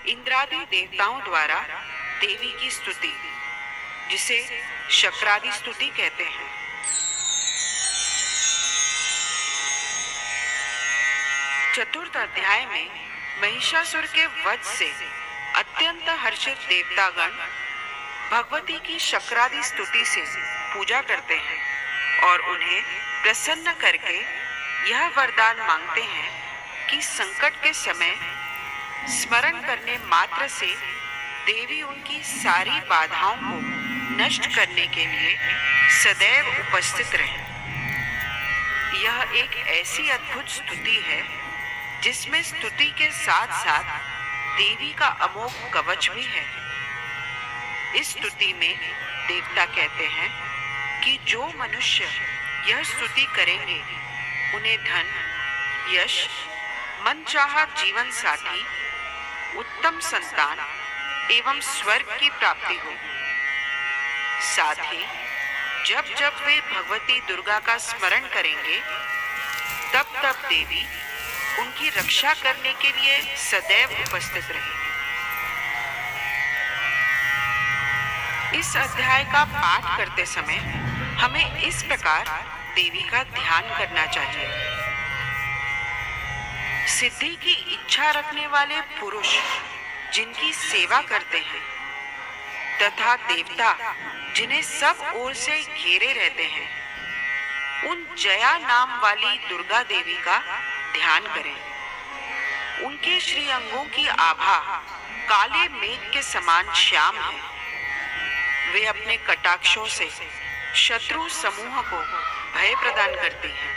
इंद्रादि देवताओं द्वारा देवी की स्तुति, जिसे शक्रादि स्तुति कहते हैं। चतुर्थ अध्याय में महिषासुर के वध से अत्यंत हर्षित देवतागण भगवती की शक्रादि स्तुति से पूजा करते हैं और उन्हें प्रसन्न करके यह वरदान मांगते हैं कि संकट के समय स्मरण करने मात्र से देवी उनकी सारी बाधाओं को नष्ट करने के लिए सदैव उपस्थित रहे। यह एक ऐसी अद्भुत स्तुति है जिसमें स्तुति के साथ साथ देवी का अमोघ कवच भी है। इस स्तुति में देवता कहते हैं कि जो मनुष्य यह स्तुति करेंगे उन्हें धन, यश, मनचाहा जीवन साथी, उत्तम संतान एवं स्वर्ग की प्राप्ति होगी। साथ ही जब जब वे भगवती दुर्गा का स्मरण करेंगे तब तब देवी उनकी रक्षा करने के लिए सदैव उपस्थित रहेगी। इस अध्याय का पाठ करते समय हमें इस प्रकार देवी का ध्यान करना चाहिए। सिद्धि की इच्छा रखने वाले पुरुष जिनकी सेवा करते हैं तथा देवता जिन्हें सब ओर से घेरे रहते हैं, उन जया नाम वाली दुर्गा देवी का ध्यान करें। उनके श्री अंगों की आभा काले मेघ के समान श्याम है। वे अपने कटाक्षों से शत्रु समूह को भय प्रदान करती हैं।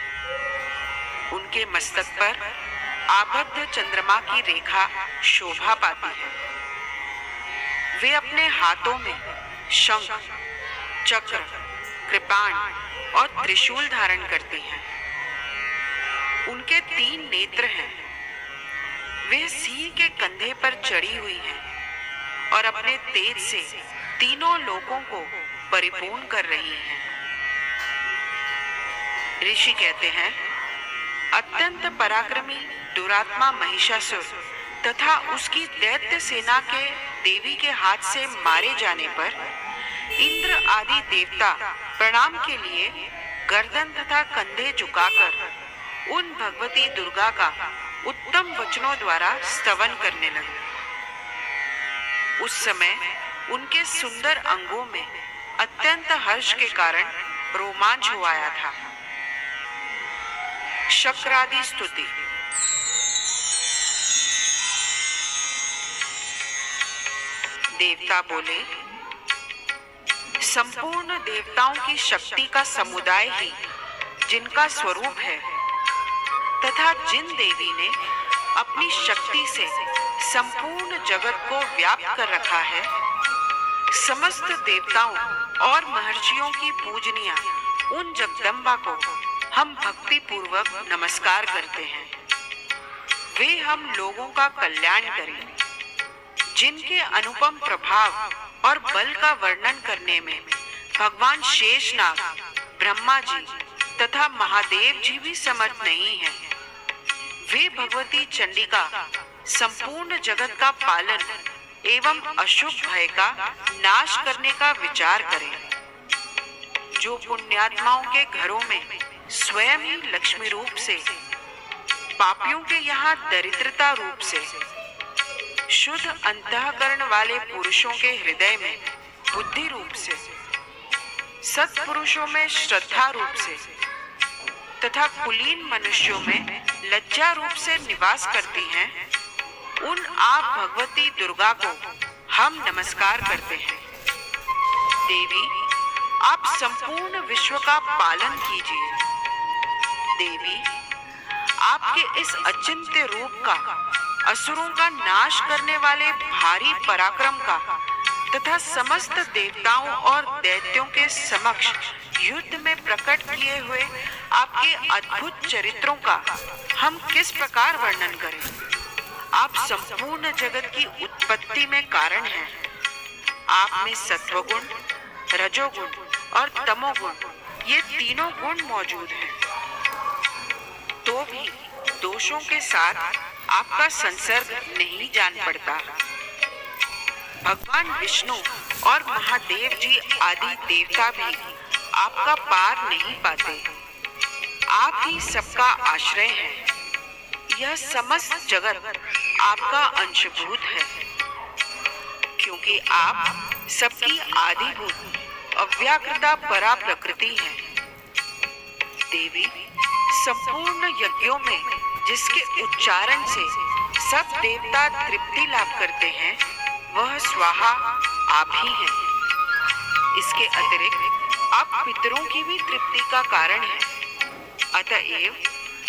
उनके मस्तक पर आबद्ध चंद्रमा की रेखा शोभा पाती है। वे अपने हाथों में शंख, चक्र, कृपाण और त्रिशूल धारण करती हैं। उनके 3 नेत्र हैं। वे सिंह के कंधे पर चढ़ी हुई हैं और अपने तेज से तीनों लोकों को परिपूर्ण कर रही हैं। ऋषि कहते हैं, अत्यंत पराक्रमी दुरात्मा महिषासुर तथा उसकी दैत्य सेना के देवी के हाथ से मारे जाने पर इंद्र आदि देवता प्रणाम के लिए गर्दन तथा कंधे झुकाकर उन भगवती दुर्गा का उत्तम वचनों द्वारा स्तवन करने लगे। उस समय उनके सुंदर अंगों में अत्यंत हर्ष के कारण रोमांच हो आया था। शक्रादि स्तुति। देवता बोले, संपूर्ण देवताओं की शक्ति का समुदाय ही जिनका स्वरूप है तथा जिन देवी ने अपनी शक्ति से संपूर्ण जगत को व्याप्त कर रखा है, समस्त देवताओं और महर्षियों की पूजनिया उन जगदम्बा को हम भक्ति पूर्वक नमस्कार करते हैं। वे हम लोगों का कल्याण करें। जिनके अनुपम प्रभाव और बल का वर्णन करने में भगवान शेषनाग, ब्रह्मा जी तथा महादेव जी भी समर्थ नहीं हैं। वे भगवती चंडिका संपूर्ण जगत का पालन एवं अशुभ भय का नाश करने का विचार करें। जो पुण्यात्माओं के घरों में स्वयं ही लक्ष्मी रूप से, पापियों के यहाँ दरिद्रता रूप से, शुद्ध अंतःकरण वाले पुरुषों के हृदय में बुद्धि रूप से, सत्पुरुषों में श्रद्धा रूप से तथा कुलीन मनुष्यों में लज्जा रूप से निवास करती हैं, उन आप भगवती दुर्गा को हम नमस्कार करते हैं। देवी, आप संपूर्ण विश्व का पालन कीजिए। देवी, आपके इस अचिंत्य रूप का, असुरों का नाश करने वाले भारी पराक्रम का तथा समस्त देवताओं और दैत्यों के समक्ष युद्ध में प्रकट किए हुए आपके अद्भुत चरित्रों का हम किस प्रकार वर्णन करें। आप संपूर्ण जगत की उत्पत्ति में कारण हैं। आप में सत्वगुण, रजोगुण और तमोगुण, ये तीनों गुण मौजूद हैं। तो भी दोषों के साथ आपका संसर्ग नहीं जान पड़ता। भगवान विष्णु और महादेव जी आदि देवता भी आपका पार नहीं पाते। आप ही सबका आश्रय हैं। यह समस्त जगत आपका अंशभूत है, क्योंकि आप सबकी आदिभूत अव्याकृता परा प्रकृति हैं। देवी, संपूर्ण यज्ञों में जिसके उच्चारण से सब देवता तृप्ति लाभ करते हैं, वह स्वाहा आप ही हैं। इसके अतिरिक्त आप पितरों की भी तृप्ति का कारण हैं। अतएव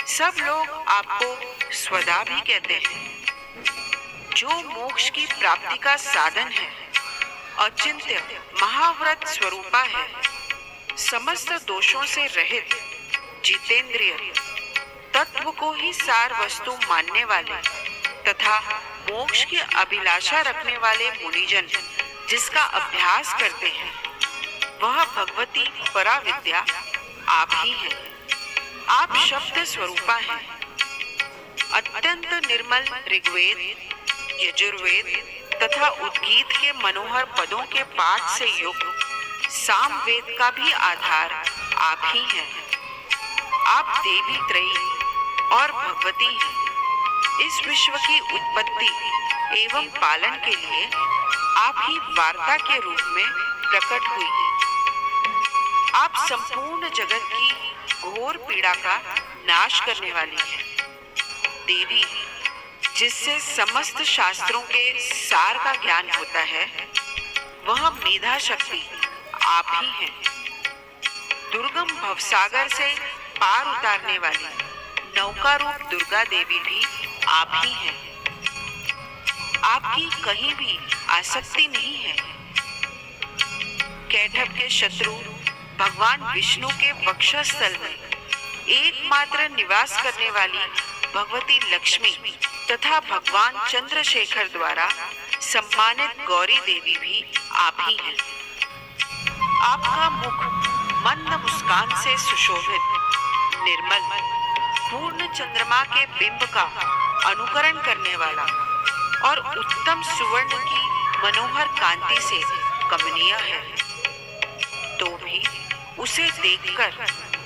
सब लोग आपको स्वदा भी कहते हैं, जो मोक्ष की प्राप्ति का साधन है। अचिंत्य महाव्रत स्वरूपा है, समस्त दोषों से रहित, जितेंद्रिय, तत्व को ही सार वस्तु मानने वाले तथा मोक्ष की अभिलाषा रखने वाले मुनिजन जिसका अभ्यास करते हैं, वह भगवती पराविद्या आप ही हैं। आप शब्द स्वरूपा हैं। अत्यंत निर्मल ऋग्वेद, यजुर्वेद तथा उद्गीत के मनोहर पदों के पाठ से युक्त सामवेद का भी आधार आप ही हैं। आप देवी त्रयी और भगवती हैं। इस विश्व की उत्पत्ति एवं पालन के लिए आप ही वार्ता के रूप में प्रकट हुई। आप संपूर्ण जगत की घोर पीड़ा का नाश करने वाली हैं। देवी, जिससे समस्त शास्त्रों के सार का ज्ञान होता है, वह मेधा शक्ति आप ही हैं। दुर्गम भवसागर से पार उतारने वाली नौका रूप दुर्गा देवी भी आप ही हैं। आपकी कहीं भी आसक्ति नहीं है। कैटभ के शत्रु भगवान विष्णु के वक्षस्थल में एकमात्र निवास करने वाली भगवती लक्ष्मी तथा भगवान चंद्रशेखर द्वारा सम्मानित गौरी देवी भी आप ही हैं। आपका मुख मंद मुस्कान से सुशोभित, निर्मल, पूर्ण चंद्रमा के बिंब का अनुकरण करने वाला और उत्तम सुवर्ण की मनोहर कांति से कमनीय है। तो भी उसे देखकर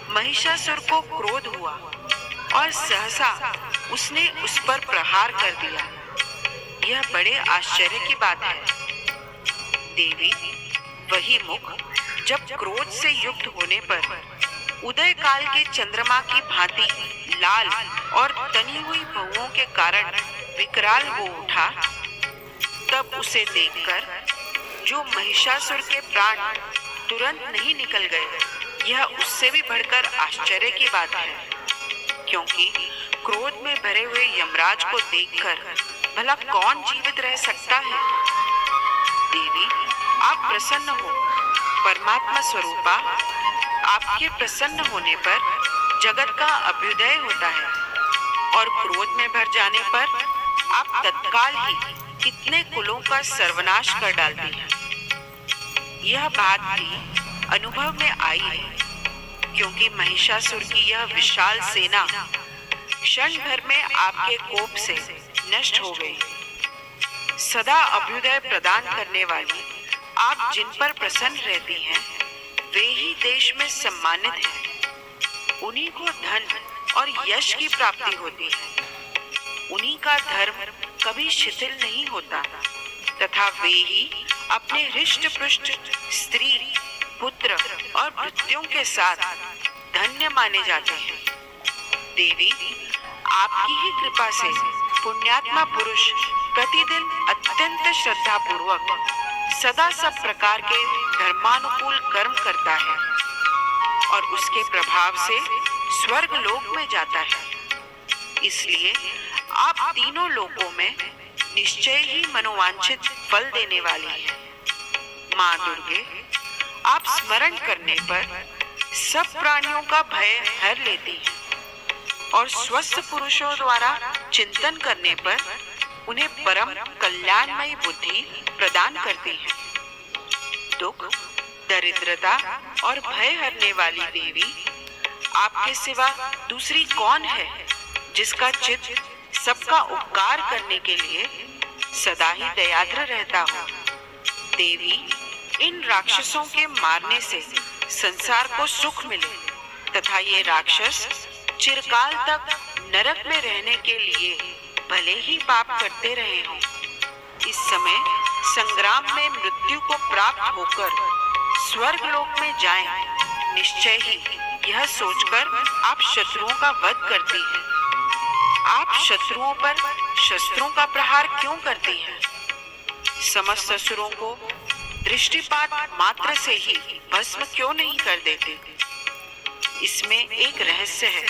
महिषासुर को क्रोध हुआ और सहसा उसने उस पर प्रहार कर दिया। यह बड़े आश्चर्य की बात है। देवी, वही मुख जब क्रोध से युक्त होने पर उदय काल के चंद्रमा की भांति लाल और तनी हुई बहुओं के कारण विकराल हो उठा, तब उसे देखकर जो महिषासुर के प्राण तुरंत नहीं निकल गए, यह उससे भी बढ़कर आश्चर्य की बात है। क्योंकि क्रोध में भरे हुए यमराज को देखकर भला कौन जीवित रह सकता है। देवी, आप प्रसन्न हो। परमात्मा स्वरूपा, आपके प्रसन्न होने पर जगत का अभ्युदय होता है और क्रोध में भर जाने पर आप तत्काल ही कितने कुलों का सर्वनाश कर डालती हैं। यह बात भी अनुभव में आई है, क्योंकि महिषासुर की यह विशाल सेना क्षण भर में आपके कोप से नष्ट हो गई। सदा अभ्युदय प्रदान करने वाली आप जिन पर प्रसन्न रहती हैं, वे ही देश में सम्मानित हैं। उन्हीं को धन और यश की प्राप्ति होती है। उन्हीं का धर्म कभी शिथिल नहीं होता तथा वे ही अपने हृष्ट पृष्ठ स्त्री, पुत्र और भृत्यों के साथ धन्य माने जाते हैं। देवी, आपकी ही कृपा से पुण्यात्मा पुरुष प्रतिदिन अत्यंत श्रद्धा पूर्वक सदा सब प्रकार के धर्मानुकूल कर्म करता है और उसके प्रभाव से स्वर्ग लोक में जाता है। इसलिए आप तीनों लोकों में निश्चय ही मनोवांछित फल देने वाली हैं। माँ दुर्गे, आप स्मरण करने पर सब प्राणियों का भय हर लेती हैं और स्वस्थ पुरुषों द्वारा चिंतन करने पर उन्हें परम कल्याणमयी बुद्धि प्रदान करती हैं। दुख, दरिद्रता और भय हरने वाली देवी, आपके सिवा दूसरी कौन है जिसका चित्त सबका उपकार करने के लिए सदा ही दयाद्र रहता हो। देवी, इन राक्षसों के मारने से संसार को सुख मिले तथा ये राक्षस चिरकाल तक नरक में रहने के लिए भले ही पाप करते रहे हों, इस समय संग्राम में मृत्यु को प्राप्त होकर स्वर्ग लोक में जाएं, निश्चय ही यह सोचकर आप शत्रुओं का वध करती हैं। आप शत्रुओं पर शस्त्रों का प्रहार क्यों करती हैं? समस्त असुरों को दृष्टिपात मात्र से ही भस्म क्यों नहीं कर देते? इसमें एक रहस्य है।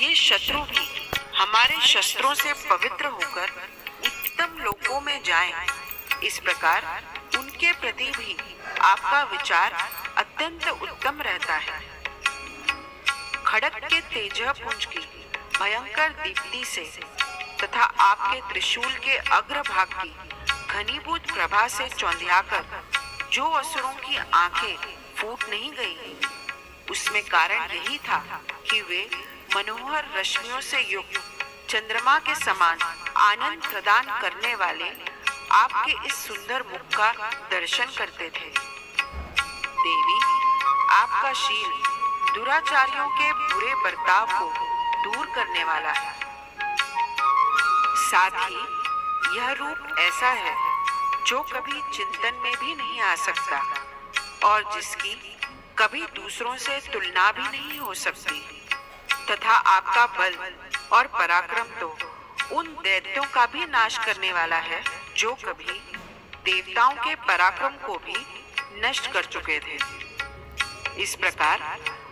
ये शत्रु भी हमारे शस्त्रों से पवित्र होकर उत्तम लोकों में जाएं। इस प्रकार उनके प्रति भी आपका विचार अत्यंत उत्तम रहता है। खड़ग के तेजपुंज की भयंकर दीप्ति से तथा आपके त्रिशूल के अग्रभाग की घनीभूत प्रभा से चौंधियाकर जो असुरों की आंखें फूट नहीं गई, उसमें कारण यही था कि वे मनोहर रश्मियों से युक्त चंद्रमा के समान आनंद प्रदान करने वाले आपके इस सुंदर मुख का दर्शन करते थे। देवी, आपका शील दुराचारियों के बुरे बर्ताव को दूर करने वाला है। साथ ही यह रूप ऐसा है जो कभी चिंतन में भी नहीं आ सकता और जिसकी कभी दूसरों से तुलना भी नहीं हो सकती, तथा आपका बल और पराक्रम तो उन दैत्यों का भी नाश करने वाला है जो कभी देवताओं के पराक्रम को भी नष्ट कर चुके थे। इस प्रकार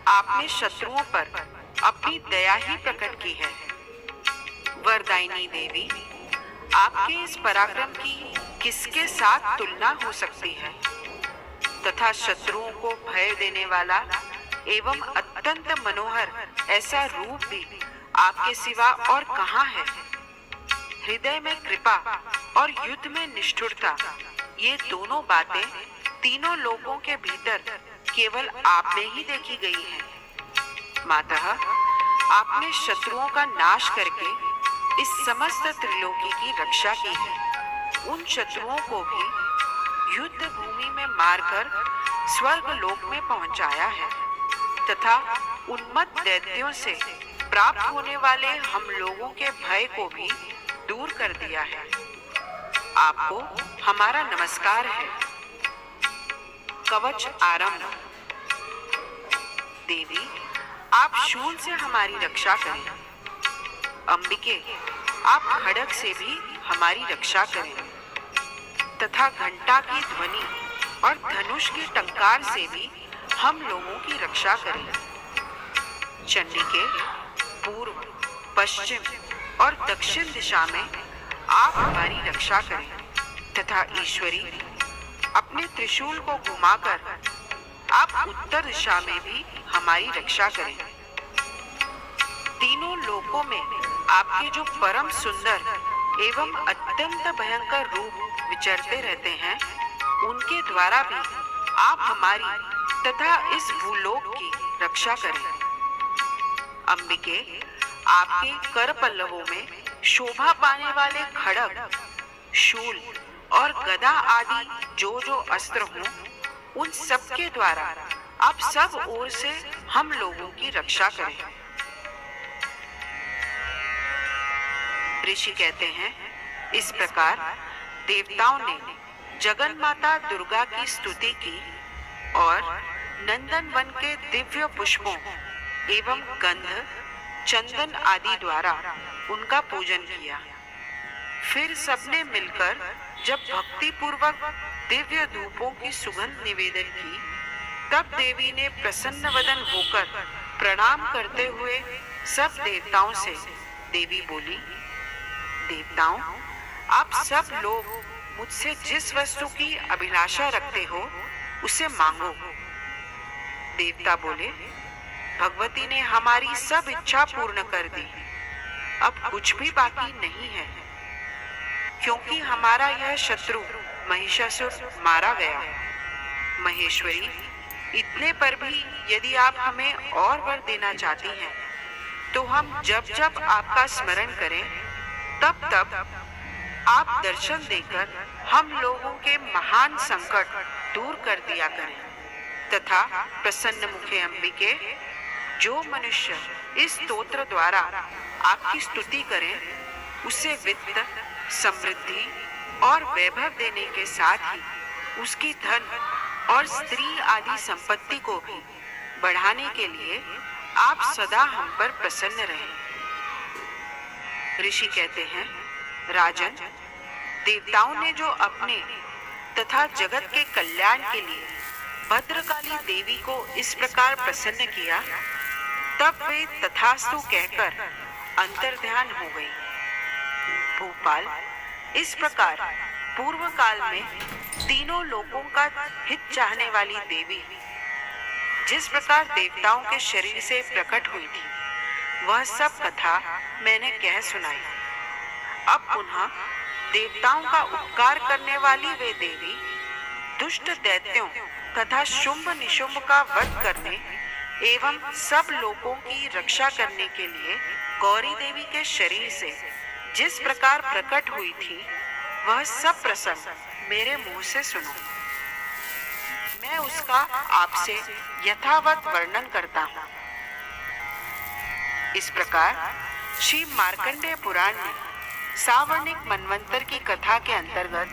आपने शत्रुओं पर अपनी दया ही प्रकट की है। वरदायिनी देवी, आपके इस पराक्रम की किसके साथ तुलना हो सकती है? तथा शत्रुओं को भय देने वाला एवं अत्यंत मनोहर ऐसा रूप भी आपके सिवा और कहाँ है? हृदय में कृपा और युद्ध में निष्ठुरता, ये दोनों बातें तीनों लोगों के भीतर केवल आप में ही देखी गई हैं। मातः, आपने शत्रुओं का नाश करके इस समस्त त्रिलोकी की रक्षा की है। उन शत्रुओं को भी युद्ध भूमि में मारकर स्वर्ग लोक में पहुंचाया है तथा उन्मत्त दैत्यों से प्राप्त होने वाले हम लोगों के भय को भी दूर कर दिया है। आपको हमारा नमस्कार है। कवच आरंभ। देवी, आप शूल से हमारी रक्षा करें। अंबिके, आप खड़ग से भी हमारी रक्षा करें तथा घंटा की ध्वनि और धनुष की टंकार से भी हम लोगों की रक्षा करें। चंडिके, पूर्व, पश्चिम और दक्षिण दिशा में आप हमारी रक्षा करें तथा ईश्वरी, अपने त्रिशूल को घुमाकर आप उत्तर दिशा में भी हमारी रक्षा करें। तीनों लोकों में आपके जो परम सुंदर एवं अत्यंत भयंकर रूप विचरते रहते हैं, उनके द्वारा भी आप हमारी तथा इस भूलोक की रक्षा करें। अंबिके, आपके कर पल्लवों में शोभा पाने वाले खड़ग, शूल और गदा आदि जो जो अस्त्र हों, उन सब के द्वारा आप सब ओर से हम लोगों की रक्षा करें। ऋषि कहते हैं, इस प्रकार देवताओं ने जगन माता दुर्गा की स्तुति की और नंदन वन के दिव्य पुष्पों एवं गंध, चंदन आदि द्वारा उनका पूजन किया। फिर सबने मिलकर जब भक्ति पूर्वक दिव्य धूपों की सुगंध निवेदन की, तब देवी ने प्रसन्न वदन होकर प्रणाम करते हुए सब देवताओं से देवी बोली, देवताओं, आप सब लोग मुझसे जिस वस्तु की अभिलाषा रखते हो उसे मांगो। देवता बोले, भगवती ने हमारी सब इच्छा पूर्ण कर दी, अब कुछ भी बाकी नहीं है, क्योंकि हमारा यह शत्रु महिषासुर मारा गया। महेश्वरी, इतने पर भी यदि आप हमें और वर देना चाहती हैं, तो हम जब जब आपका स्मरण करें तब तब आप दर्शन देकर हम लोगों के महान संकट दूर कर दिया करें तथा प्रसन्न मुखे अंबिके, जो मनुष्य इस स्तोत्र द्वारा आपकी स्तुति करे उसे वित्त, समृद्धि और वैभव देने के साथ ही उसकी धन और स्त्री आदि संपत्ति को भी बढ़ाने के लिए आप सदा हम पर प्रसन्न रहें। ऋषि कहते हैं, राजन, देवताओं ने जो अपने तथा जगत के कल्याण के लिए भद्रकाली देवी को इस प्रकार प्रसन्न किया, तब वे तथास्तु कहकर अंतर्ध्यान हो गई। भूपाल, इस प्रकार पूर्व काल में तीनों लोकों का हित चाहने वाली देवी जिस प्रकार देवताओं के शरीर से प्रकट हुई थी, वह सब कथा मैंने कह सुनाई। अब पुनः देवताओं का उपकार करने वाली वे देवी दुष्ट दैत्यों तथा शुंभ निशुंभ का वध करने एवं सब लोगों की रक्षा करने के लिए गौरी देवी के शरीर से जिस प्रकार प्रकट हुई थी, वह सब प्रसंग मेरे मुंह से सुनो। मैं उसका आपसे यथावत वर्णन करता हूँ। इस प्रकार श्री मार्कंडेय पुराण में सावर्णिक मनवंतर की कथा के अंतर्गत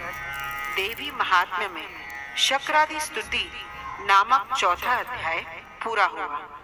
देवी महात्म्य में शक्रादि स्तुति नामक चौथा अध्याय पूरा हुआ।